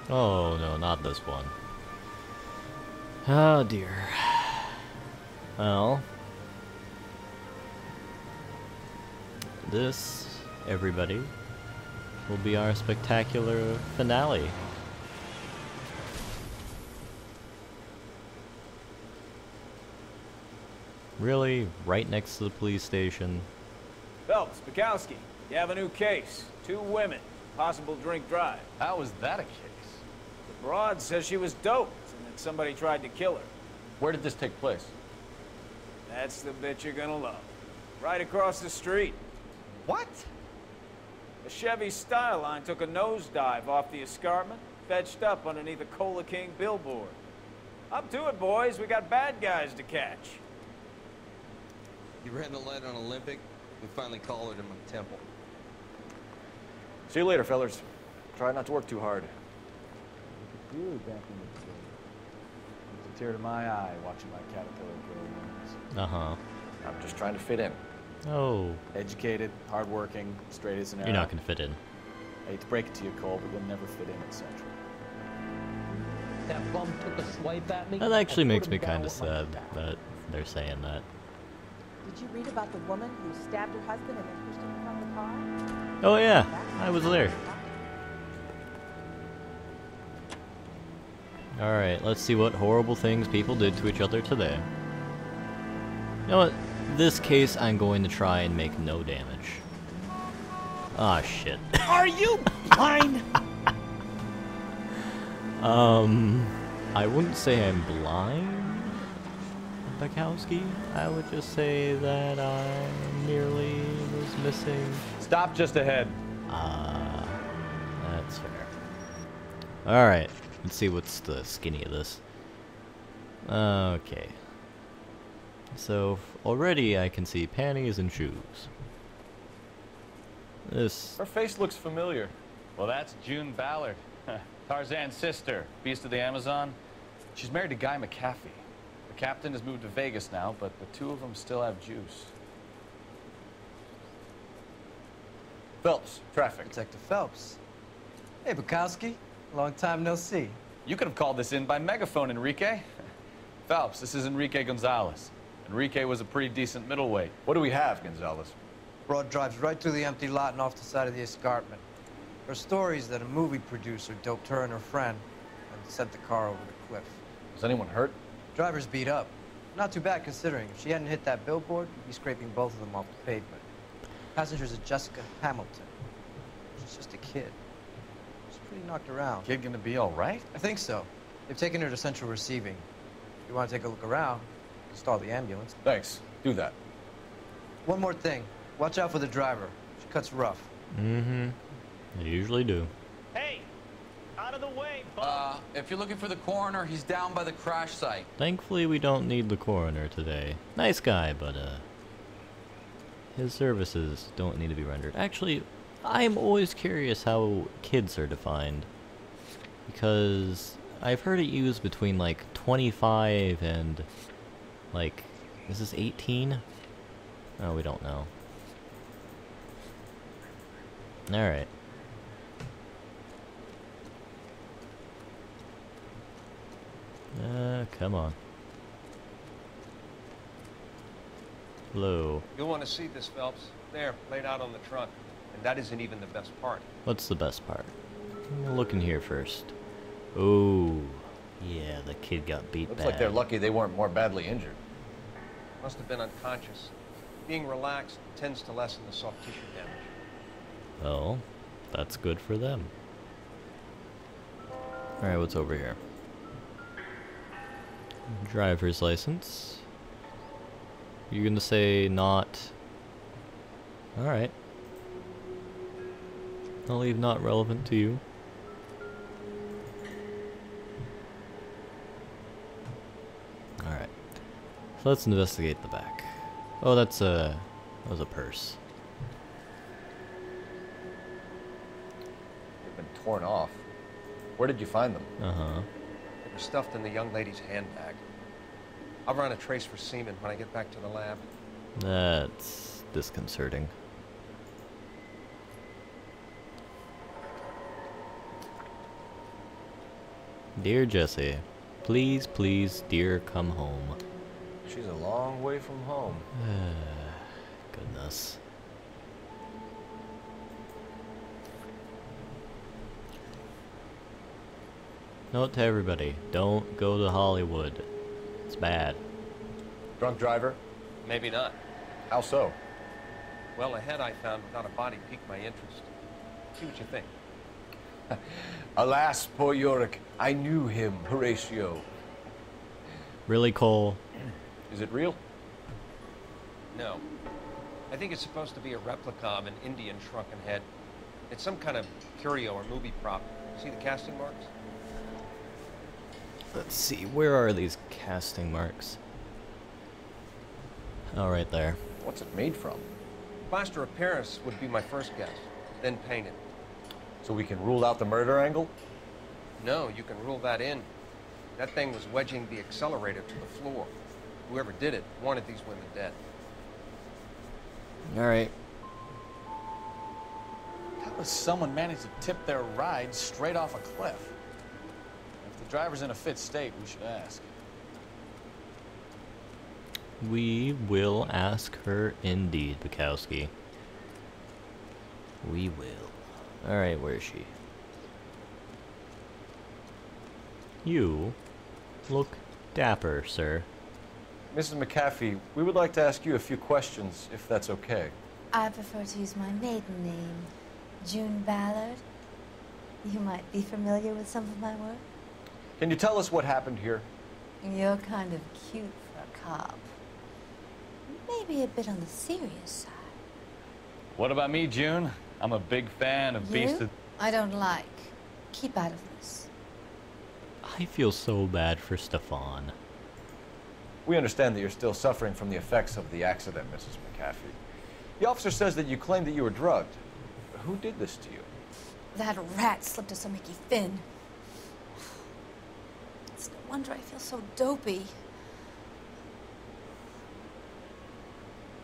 Oh no, not this one. Oh dear. Well, this, everybody, will be our spectacular finale. Really? Right next to the police station? Phelps, Bukowski, you have a new case. 2 women, possible drink drive. How was that a case? The broad says she was doped and that somebody tried to kill her. Where did this take place? That's the bit you're gonna love. Right across the street. What? A Chevy Styline took a nosedive off the escarpment, fetched up underneath a Cola King billboard. Up to it, boys. We got bad guys to catch. You ran the light on Olympic, we finally collared him on Temple. See you later, fellers. Try not to work too hard. You back in the day. It was a tear to my eye watching my caterpillar grow wings. Uh-huh. I'm just trying to fit in. Oh. Educated, hardworking, straight as an arrow. You're not gonna fit in. I hate to break it to you, Cole, but you'll never fit in at Central. That bum took a swipe at me. That actually I makes put me him down kind of with my sad staff. that they're saying that. Did you read about the woman who stabbed her husband and then pushed him from the car? Oh yeah, I was there. Alright, let's see what horrible things people did to each other today. You know what? This case, I'm going to try and make no damage. Ah, shit. Are you blind? I wouldn't say I'm blind, Bukowski. I would just say that I merely was missing. Stop just ahead. That's fair. Alright, let's see what's the skinny of this. Okay. So, already I can see panties and shoes. This... Her face looks familiar. Well, that's June Ballard. Tarzan's sister, beast of the Amazon. She's married to Guy McAfee. The captain has moved to Vegas now, but the 2 of them still have juice. Phelps, traffic. Detective Phelps. Hey, Bukowski. Long time no see. You could have called this in by megaphone, Enrique. Phelps, this is Enrique Gonzalez. Enrique was a pretty decent middleweight. What do we have, Gonzalez? Broad drives right through the empty lot and off the side of the escarpment. Her story is that a movie producer doped her and her friend and sent the car over the cliff. Was anyone hurt? Driver's beat up. Not too bad considering. If she hadn't hit that billboard, you'd be scraping both of them off the pavement. Passenger's a Jessica Hamilton. She's just a kid. She's pretty knocked around. Kid gonna be all right? I think so. They've taken her to Central Receiving. If you want to take a look around, stall the ambulance. Thanks. Do that. One more thing. Watch out for the driver. She cuts rough. Mm-hmm. They usually do. Hey! Out of the way, bud! If you're looking for the coroner, he's down by the crash site. Thankfully, we don't need the coroner today. Nice guy, but, his services don't need to be rendered. Actually, I'm always curious how kids are defined. Because I've heard it used between, like, 25 and, like, is this 18? Oh, we don't know. Alright. Come on. Hello. You'll want to see this, Phelps. There, laid out on the trunk. And that isn't even the best part. What's the best part? Look in here first. Oh, yeah, the kid got beat Looks bad. like they're lucky they weren't more badly injured. Must have been unconscious. Being relaxed tends to lessen the soft tissue damage. Well, that's good for them. Alright, what's over here? Driver's license. You're gonna say not... Alright. I'll leave not relevant to you. Alright. So let's investigate the back. Oh, that was a purse. They've been torn off. Where did you find them? Uh-huh. They were stuffed in the young lady's handbag. I'll run a trace for semen when I get back to the lab. That's disconcerting. Dear Jesse, please, please, dear, come home. She's a long way from home. Goodness. Note to everybody, don't go to Hollywood. It's bad. Drunk driver? Maybe not. How so? Well, a head I found without a body piqued my interest. See what you think. Alas, poor Yorick. I knew him, Horatio. Really, Cole? Is it real? No. I think it's supposed to be a replica of an Indian shrunken head. It's some kind of curio or movie prop. See the casting marks? Let's see, where are these casting marks? Oh, right there. What's it made from? Plaster of Paris would be my first guess, then painted. So we can rule out the murder angle? No, you can rule that in. That thing was wedging the accelerator to the floor. Whoever did it wanted these women dead. Alright. How does someone manage to tip their ride straight off a cliff? If the driver's in a fit state, we should ask. We will ask her indeed, Bukowski. We will. Alright, where is she? You look dapper, sir. Mrs. McAfee, we would like to ask you a few questions, if that's okay. I prefer to use my maiden name, June Ballard. You might be familiar with some of my work. Can you tell us what happened here? You're kind of cute for a cop. Maybe a bit on the serious side. What about me, June? I'm a big fan of Beast of... I don't like. Keep out of this. I feel so bad for Stefan. We understand that you're still suffering from the effects of the accident, Mrs. McAfee. The officer says that you claimed that you were drugged. Who did this to you? That rat slipped us a Mickey Finn. It's no wonder I feel so dopey.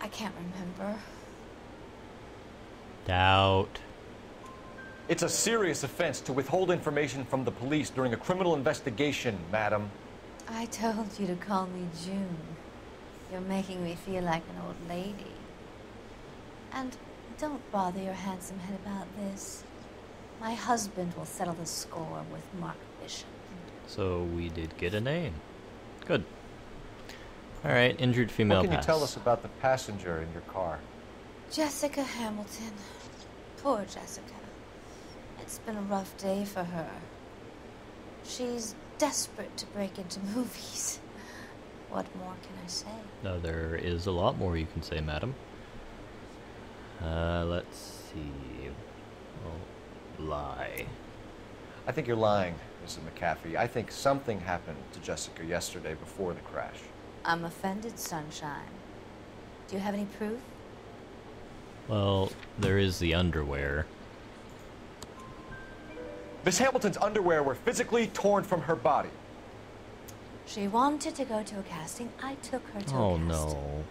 I can't remember. Doubt. It's a serious offense to withhold information from the police during a criminal investigation, madam. I told you to call me June. You're making me feel like an old lady. And don't bother your handsome head about this. My husband will settle the score with Mark Bishop. So we did get a name. Good. Alright, injured female What can pass. you tell us about the passenger in your car? Jessica Hamilton. Poor Jessica. It's been a rough day for her. She's desperate to break into movies. What more can I say? No, there is a lot more you can say, madam. Let's see. Oh, lie. I think you're lying, Mrs. McAfee. I think something happened to Jessica yesterday before the crash. I'm offended, Sunshine. Do you have any proof? Well, there is the underwear. Miss Hamilton's underwear were physically torn from her body. She wanted to go to a casting. I took her to a Oh casting. no.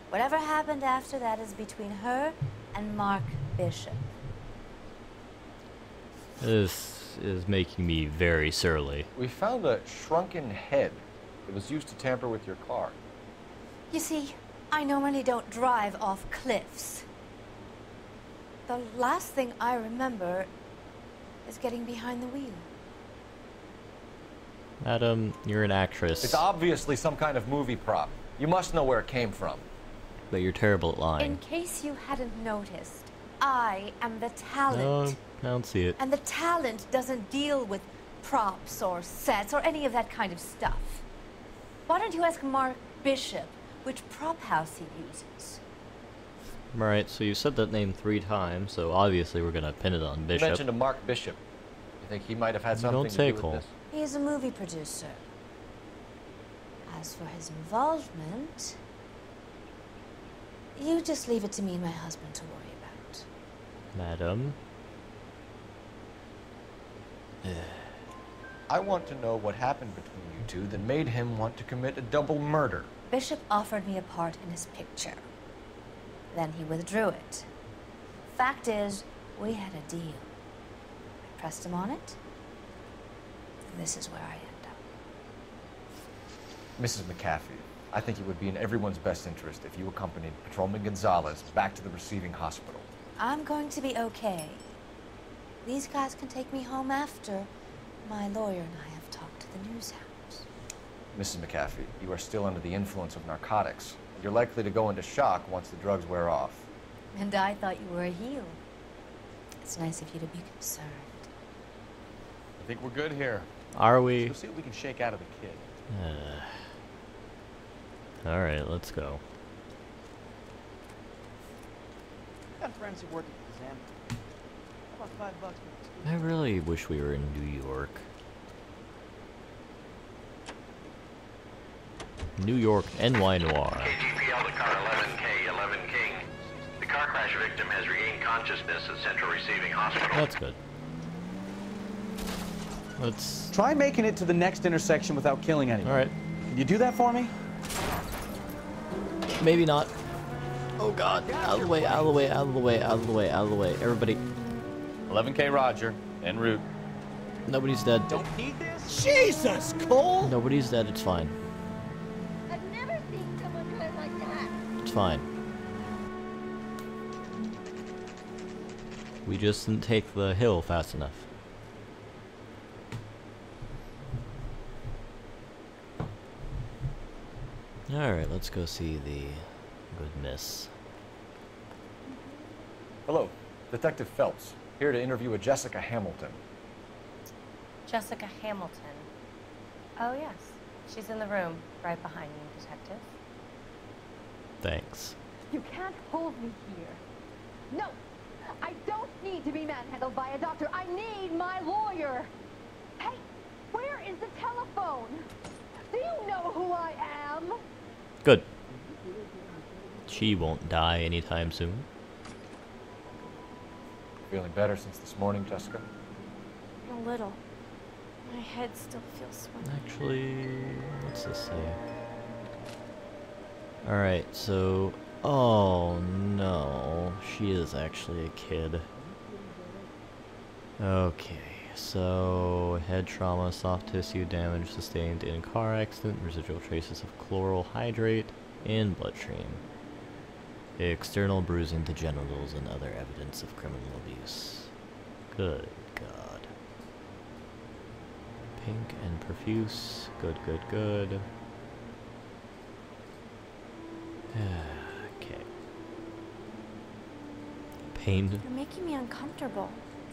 Whatever happened after that is between her and Mark Bishop. This is making me very surly. We found a shrunken head that was used to tamper with your car. You see, I normally don't drive off cliffs. The last thing I remember is getting behind the wheel. Madam, you're an actress. It's obviously some kind of movie prop. You must know where it came from. But you're terrible at lying. In case you hadn't noticed, I am the talent. No, I don't see it. And the talent doesn't deal with props or sets or any of that kind of stuff. Why don't you ask Mark Bishop which prop house he uses? Right, so you said that name 3 times, so obviously we're gonna pin it on You Bishop. mentioned a Mark Bishop. You think he might have had something Don't to say do Cole. with this? He's a movie producer. As for his involvement, you just leave it to me and my husband to worry about. Madam. I want to know what happened between you two that made him want to commit a double murder. Bishop offered me a part in his picture. Then he withdrew it. Fact is, we had a deal. I pressed him on it. this is where I end up. Mrs. McAfee, I think it would be in everyone's best interest if you accompanied Patrolman Gonzalez back to the receiving hospital. I'm going to be okay. These guys can take me home after my lawyer and I have talked to the news hounds. Mrs. McAfee, you are still under the influence of narcotics. You're likely to go into shock once the drugs wear off. And I thought you were a heel. It's nice of you to be concerned. I think we're good here. Are we? Let's go see what we can shake out of the kid. Alright, let's go. Got friends who work at the exam. How about $5 for I really wish we were in New York. New York, NY Noire. KGPL to car 11K, 11 King. The car crash victim has regained consciousness at Central Receiving Hospital. That's good. Let's... Try making it to the next intersection without killing anyone. Alright. Can you do that for me? Maybe not. Oh god. Out of the way, out of the way, out of the way, out of the way, out of the way. Everybody. 11K Roger, en route. Nobody's dead. Don't need this? Jesus, Cole! Nobody's dead, it's fine. I've never seen someone drive like that. It's fine. We just didn't take the hill fast enough. Alright, let's go see the goodness. Hello, Detective Phelps, here to interview a Jessica Hamilton. Jessica Hamilton. Oh, yes. She's in the room, right behind you, Detective. Thanks. You can't hold me here. No! I don't need to be manhandled by a doctor. I need my lawyer. Hey, where is the telephone? Do you know who I am? Good. She won't die anytime soon. Feeling better since this morning, Jessica? A little. My head still feels swimming. Actually, what's this say? Alright, so... Oh no, she is actually a kid. Okay, so head trauma, soft tissue damage sustained in car accident, residual traces of chloral hydrate in bloodstream. External bruising to genitals and other evidence of criminal abuse. Good God. Pink and profuse. Good, good, good. Okay. Pain. You're making me uncomfortable.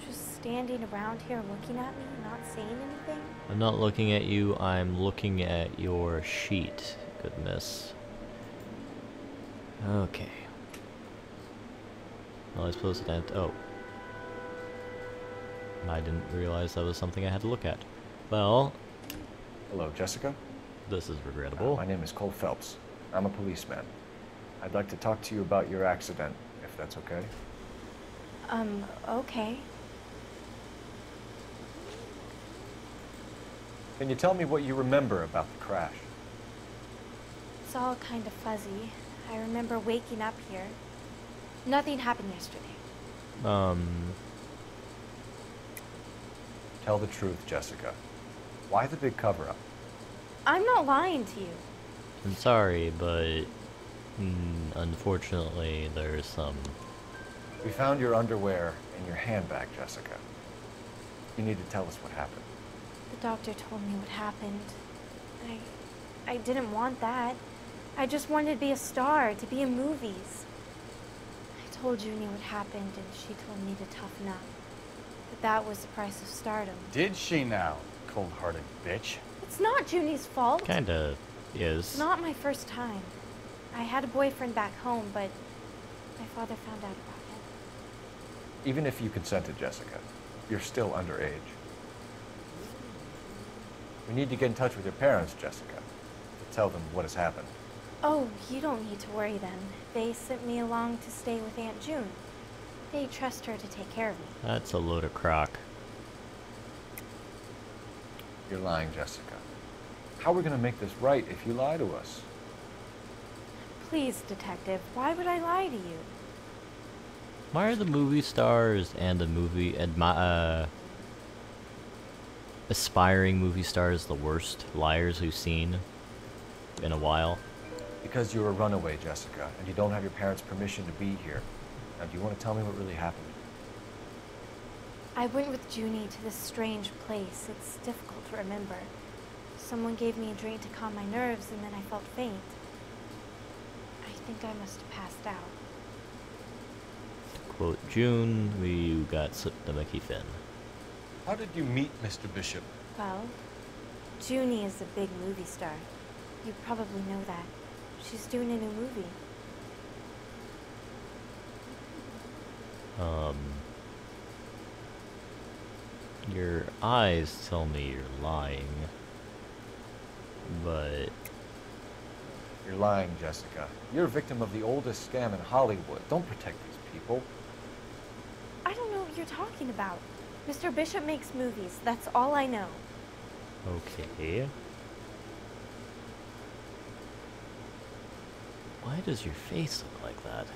Just standing around here looking at me, not saying anything. I'm not looking at you, I'm looking at your sheet. Goodness. Okay. Well, I suppose that... Oh. I didn't realize that was something I had to look at. Well... Hello, Jessica? This is regrettable. My name is Cole Phelps. I'm a policeman. I'd like to talk to you about your accident, if that's okay. Okay. Can you tell me what you remember about the crash? It's all kind of fuzzy. I remember waking up here. Nothing happened yesterday. Tell the truth, Jessica. Why the big cover-up? I'm not lying to you. I'm sorry, but... unfortunately, there's some... We found your underwear in your handbag, Jessica. You need to tell us what happened. The doctor told me what happened. I didn't want that. I just wanted to be a star, to be in movies. I told Junie what happened, and she told me to toughen up. But that was the price of stardom. Did she now, cold-hearted bitch? It's not Junie's fault. Kinda is. It's not my first time. I had a boyfriend back home, but my father found out about it. Even if you consented, Jessica, you're still underage. We need to get in touch with your parents, Jessica, to tell them what has happened. Oh, you don't need to worry then. They sent me along to stay with Aunt June. They trust her to take care of me. That's a load of crock. You're lying, Jessica. How are we going to make this right if you lie to us? Please, Detective, why would I lie to you? Why are the movie stars and the movie aspiring movie stars the worst liars we've seen in a while? Because you're a runaway, Jessica, and you don't have your parents' permission to be here. Now, do you want to tell me what really happened? I went with Junie to this strange place. It's difficult to remember. Someone gave me a drink to calm my nerves, and then I felt faint. I think I must have passed out. To quote June, we got slipped the Mickey Finn. How did you meet Mr. Bishop? Well, Junie is a big movie star. You probably know that. She's doing a new movie. Your eyes tell me you're lying. But... You're lying, Jessica. You're a victim of the oldest scam in Hollywood. Don't protect these people. I don't know what you're talking about. Mr. Bishop makes movies. That's all I know. okay. Why does your face look like that?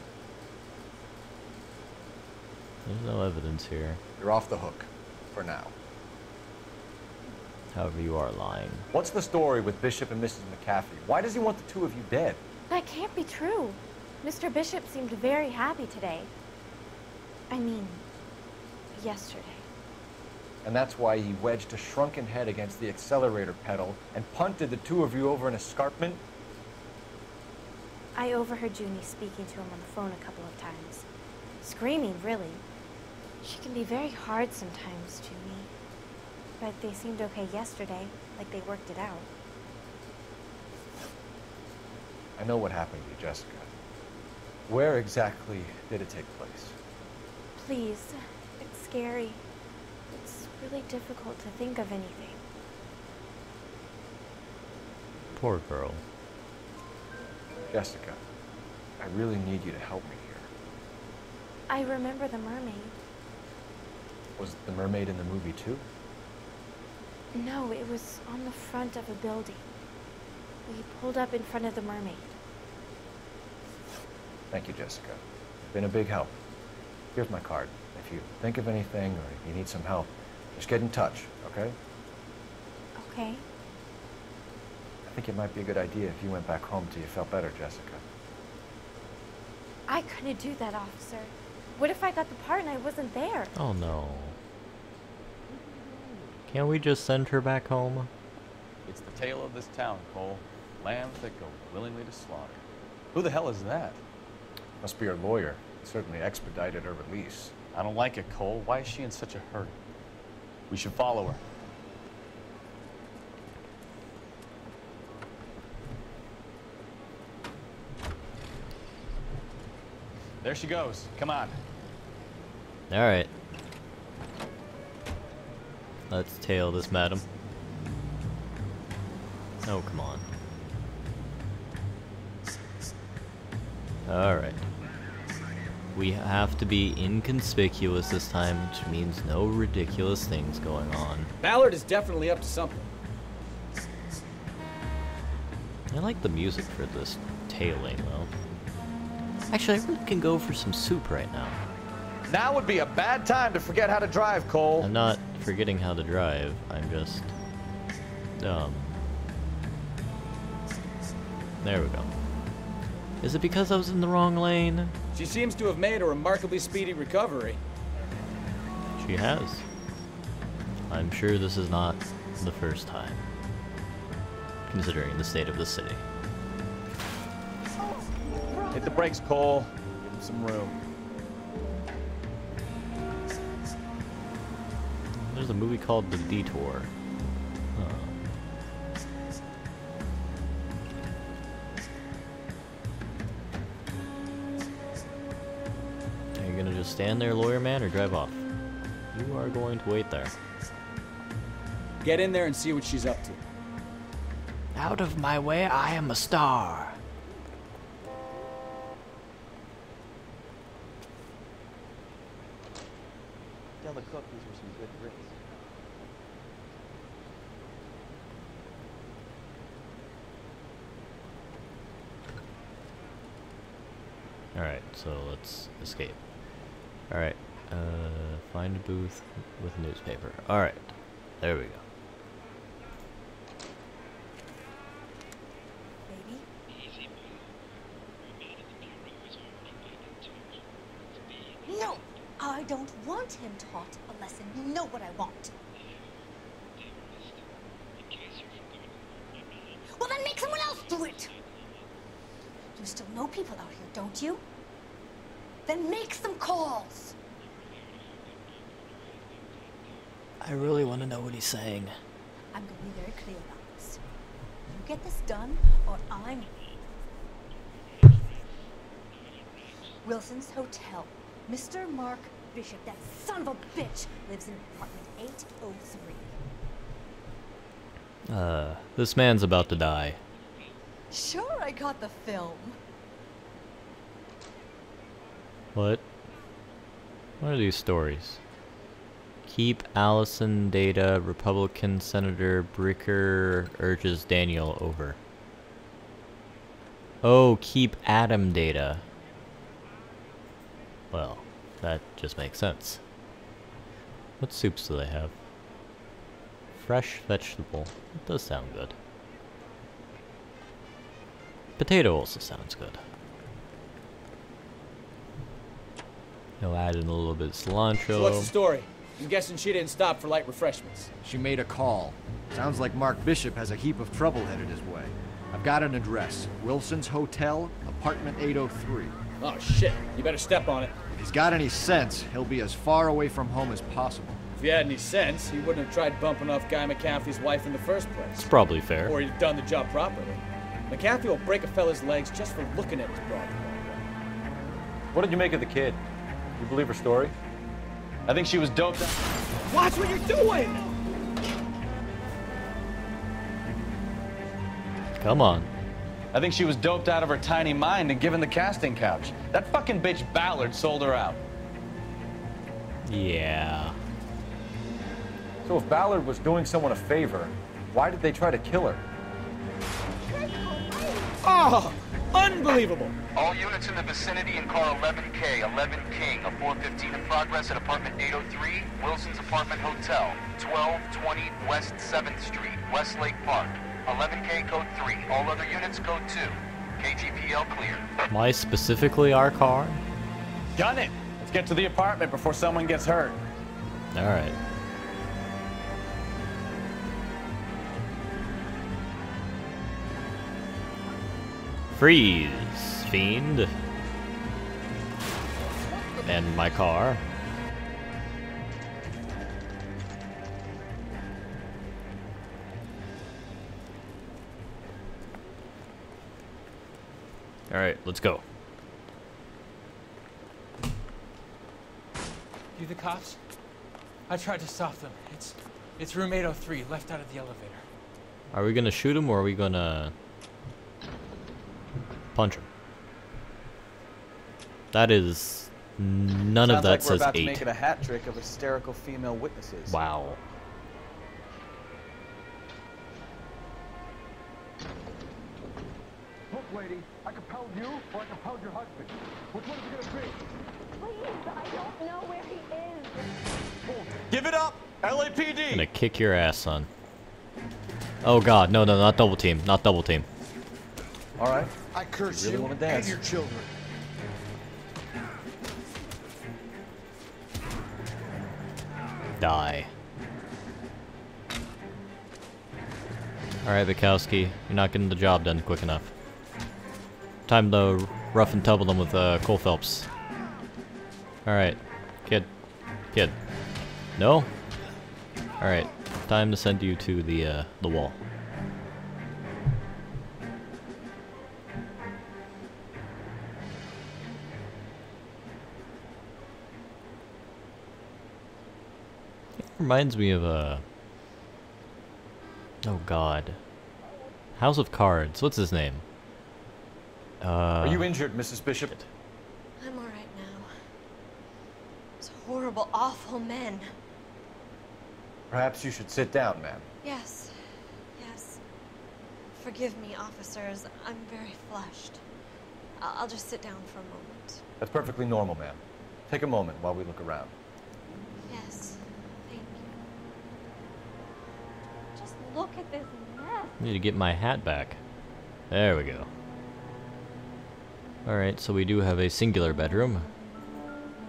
There's no evidence here. You're off the hook. For now. However, you are lying. What's the story with Bishop and Mrs. McAfee? Why does he want the two of you dead? That can't be true. Mr. Bishop seemed very happy today. I mean, yesterday. And that's why he wedged a shrunken head against the accelerator pedal and punted the two of you over an escarpment? I overheard Junie speaking to him on the phone a couple of times. Screaming, really. She can be very hard sometimes, Junie. But they seemed okay yesterday, like they worked it out. I know what happened to you, Jessica. Where exactly did it take place? Please, it's scary. It's really difficult to think of anything. Poor girl. Jessica, I really need you to help me here. I remember the mermaid. Was the mermaid in the movie too? No, it was on the front of a building. We pulled up in front of the mermaid. Thank you, Jessica. You've been a big help. Here's my card. If you think of anything or you need some help, just get in touch, okay? Okay. I think it might be a good idea if you went back home till you felt better, Jessica. I couldn't do that, officer. What if I got the part and I wasn't there? Oh no. Can't we just send her back home? It's the tale of this town, Cole. Lambs that go willingly to slaughter. Who the hell is that? Must be her lawyer. Certainly expedited her release. I don't like it, Cole. Why is she in such a hurry? We should follow her. There she goes. Come on. Alright. Let's tail this madam. Oh, come on. Alright. We have to be inconspicuous this time, which means no ridiculous things going on. Ballard is definitely up to something. I like the music for this tailing, though. Actually, I really can go for some soup right now. Now would be a bad time to forget how to drive, Cole. I'm not forgetting how to drive. I'm just... There we go. Is it because I was in the wrong lane? She seems to have made a remarkably speedy recovery. She has. I'm sure this is not the first time, considering the state of the city. Hit the brakes, Cole. Give him some room. There's a movie called The Detour. Are you gonna just stand there, lawyer man, or drive off? You are going to wait there. Get in there and see what she's up to. Out of my way, I am a star. Tell the cook these were some good grits. Alright, so let's escape. Alright, find a booth with a newspaper. Alright, there we go. I don't want him taught a lesson. You know what I want. Well, then make someone else do it! You still know people out here, don't you? Then make some calls! I really want to know what he's saying. I'm going to be very clear about this. You get this done, or I'm... Wilson's Hotel. Mr. Mark Bishop, that son of a bitch, lives in apartment 803. This man's about to die. Sure, I got the film. What? What are these stories? Keep Allison data. Republican Senator Bricker urges Daniel over. Oh, keep Adam data. Well, that just makes sense. What soups do they have? Fresh vegetable. It does sound good. Potato also sounds good. He'll add in a little bit of cilantro. So what's the story? I'm guessing she didn't stop for light refreshments. She made a call. Sounds like Mark Bishop has a heap of trouble headed his way. I've got an address. Wilson's Hotel, apartment 803. Oh shit, you better step on it. If he's got any sense, he'll be as far away from home as possible. If he had any sense, he wouldn't have tried bumping off Guy McAfee's wife in the first place. It's probably fair. Or he'd have done the job properly. McAfee will break a fella's legs just for looking at his broad. What did you make of the kid? You believe her story? I think she was doped. Watch what you're doing! Come on. I think she was doped out of her tiny mind and given the casting couch. That fucking bitch Ballard sold her out. Yeah. So if Ballard was doing someone a favor, why did they try to kill her? Oh, unbelievable! All units in the vicinity in car 11K, 11 King, a 415 in progress at apartment 803, Wilson's Apartment Hotel, 1220 West 7th Street, Westlake Park. 11K code 3, all other units code 2. KGPL clear. Why specifically our car? Gun it! Let's get to the apartment before someone gets hurt. Alright. Freeze, fiend. And my car. Alright, let's go. You the cops? I tried to stop them. It's room 803, left out of the elevator. Are we gonna shoot him or are we gonna punch him? That is none of that Sounds like we're says about 8. to make it a hat trick of hysterical female witnesses. Wow. Look, lady, I compelled you or I compelled your husband. Which one is it gonna be? Please, I don't know where he is. Give it up! LAPD! Gonna kick your ass, son. Oh god, no, not double team, not double team. Alright. I curse Really you wanna dance. and your children. Die. Alright, Bukowski, you're not getting the job done quick enough. Time to rough and tumble them with Cole Phelps. Alright, kid. No? Alright, time to send you to the wall. It reminds me of oh god. House of Cards, what's his name? Are you injured, Mrs. Bishop? I'm all right now. Those horrible, awful men. Perhaps you should sit down, ma'am. Yes. Forgive me, officers. I'm very flushed. I'll just sit down for a moment. That's perfectly normal, ma'am. Take a moment while we look around. Yes. Thank you. Just look at this mess. Need to get my hat back. There we go. Alright, so we do have a singular bedroom.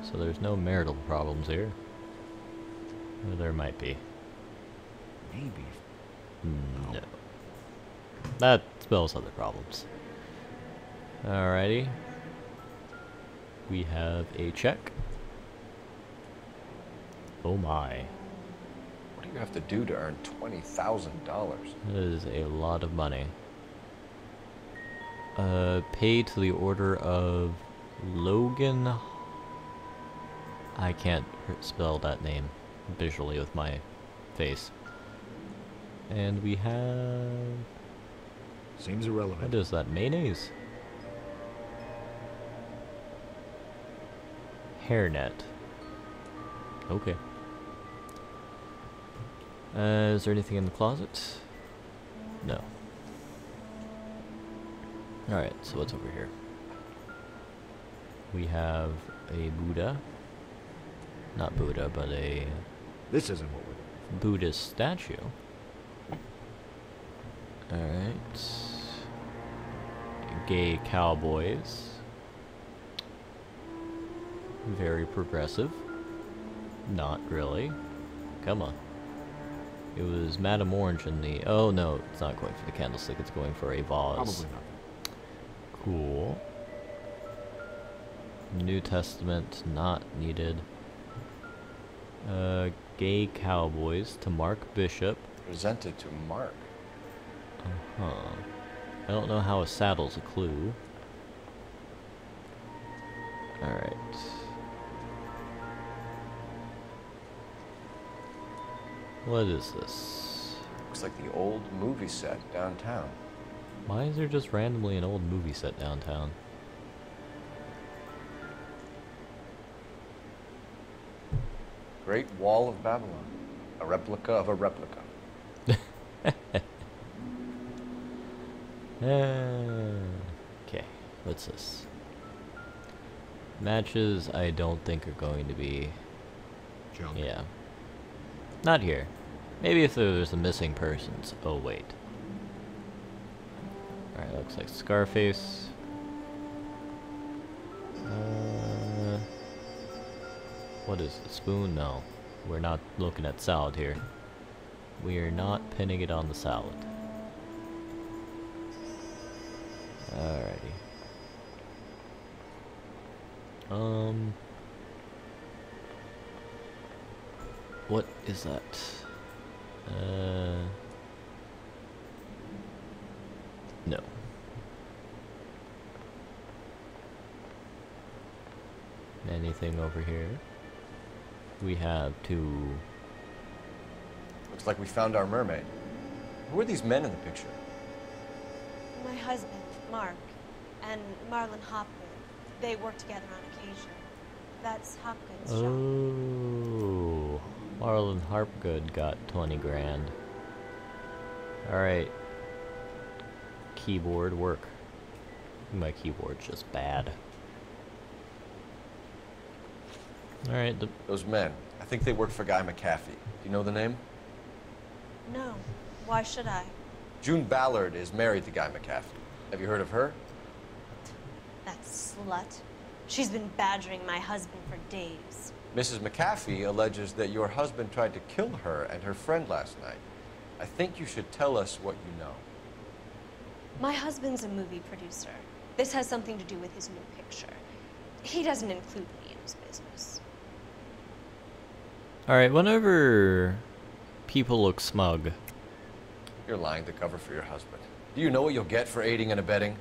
So there's no marital problems here. Or there might be. Maybe. No. That spells other problems. Alrighty. We have a check. Oh my. What do you have to do to earn $20,000? That is a lot of money. Pay to the order of Logan. I can't spell that name visually with my face. And we have... Seems irrelevant. What is that? Mayonnaise? Hairnet. Okay. Is there anything in the closet? No. Alright, so what's over here? We have a Buddha. Not Buddha, but a... This isn't what we're... Buddhist statue. Alright. Gay cowboys. Very progressive. Not really. Come on. It was Madame Orange in the... Oh no, it's not going for the candlestick, it's going for a vase. Probably not. Cool. New Testament, not needed. Gay cowboys to Mark Bishop. Presented to Mark. Uh-huh. I don't know how a saddle's a clue. Alright. What is this? Looks like the old movie set downtown. Why is there just randomly an old movie set downtown? Great Wall of Babylon. A replica of a replica. Okay, what's this? Matches I don't think are going to be... Junk. Yeah. Not here. Maybe if there's a missing persons. Oh, wait. Alright, looks like Scarface. What is the spoon? No. We're not looking at salad here. We are not pinning it on the salad. Alrighty. What is that? No. Anything over here? We have two... Looks like we found our mermaid. Who are these men in the picture? My husband, Mark, and Marlon Hopgood. They work together on occasion. That's Hopgood's shop. Oh, Marlon Hopgood got 20 grand. Alright. Keyboard work. My keyboard's just bad. Alright. Those men. I think they work for Guy McAfee. Do you know the name? No. Why should I? June Ballard is married to Guy McAfee. Have you heard of her? That slut. She's been badgering my husband for days. Mrs. McAfee alleges that your husband tried to kill her and her friend last night. I think you should tell us what you know. My husband's a movie producer. This has something to do with his new picture. He doesn't include me in his business. Alright, whenever people look smug... You're lying to cover for your husband. Do you know what you'll get for aiding and abetting?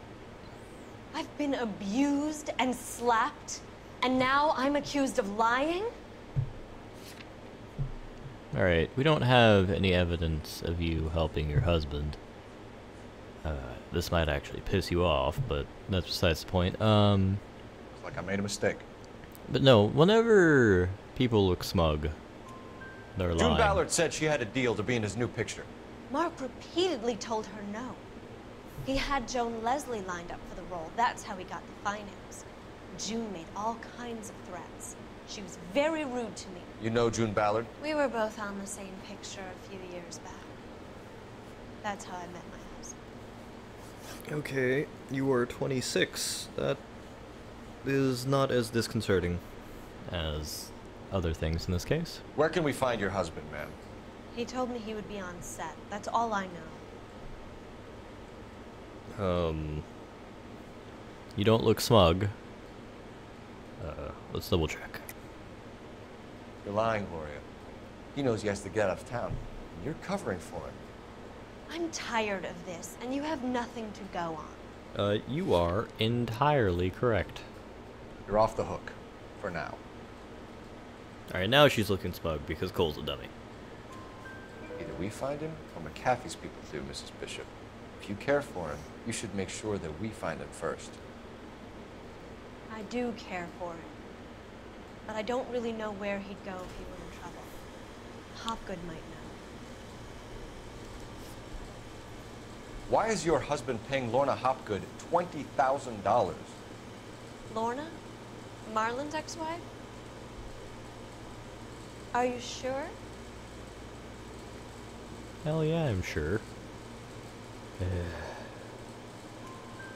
I've been abused and slapped, and now I'm accused of lying? Alright, we don't have any evidence of you helping your husband. This might actually piss you off, but that's besides the point. Looks like I made a mistake. But no, whenever people look smug, they're lying. June Ballard said she had a deal to be in his new picture. Mark repeatedly told her no. He had Joan Leslie lined up for the role. That's how he got the finance. June made all kinds of threats. She was very rude to me. You know June Ballard? We were both on the same picture a few years back. That's how I met my husband. Okay, you were 26. That is not as disconcerting. as other things in this case. Where can we find your husband, ma'am? He told me he would be on set. That's all I know. You don't look smug. Let's double check. You're lying, Gloria. He knows he has to get out of town. And you're covering for him. I'm tired of this, and you have nothing to go on. You are entirely correct. You're off the hook. For now. Alright, now she's looking smug because Cole's a dummy. Either we find him, or McAfee's people do, Mrs. Bishop. If you care for him, you should make sure that we find him first. I do care for him. But I don't really know where he'd go if he were in trouble. Hopgood might know. Why is your husband paying Lorna Hopgood $20,000? Lorna? Marlon's ex-wife? Are you sure? Hell yeah, I'm sure.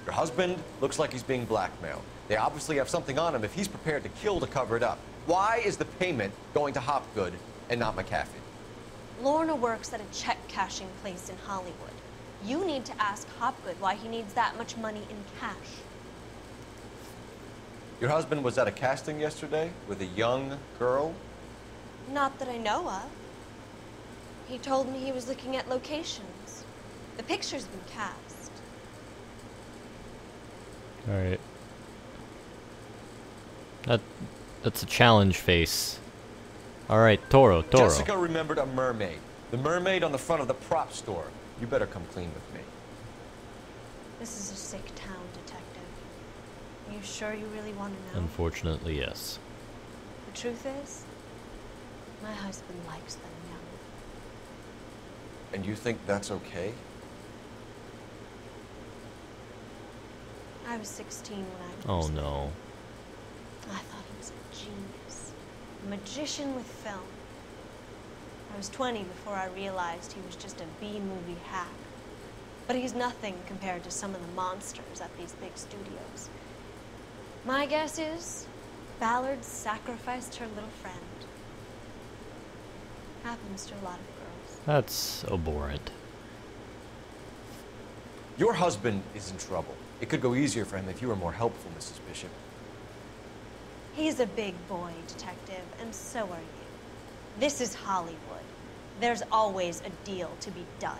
Your husband looks like he's being blackmailed. They obviously have something on him if he's prepared to kill to cover it up. Why is the payment going to Hopgood and not McAfee? Lorna works at a check-cashing place in Hollywood. You need to ask Hopgood why he needs that much money in cash. Your husband was at a casting yesterday with a young girl? Not that I know of. He told me he was looking at locations. The picture's been cast. Alright. That's a challenge face. Alright, Toro. Jessica remembered a mermaid. The mermaid on the front of the prop store. You better come clean with me. This is a sick town, Detective. Are you sure you really want to know? Unfortunately, yes. The truth is, my husband likes them young. And you think that's okay? I was 16 when I first Oh met him. no. I thought he was a genius. A magician with film. I was 20 before I realized he was just a B-movie hack. But he's nothing compared to some of the monsters at these big studios. My guess is, Ballard sacrificed her little friend. Happens to a lot of girls. That's abhorrent. Your husband is in trouble. It could go easier for him if you were more helpful, Mrs. Bishop. He's a big boy, Detective, and so are you. This is Hollywood. There's always a deal to be done.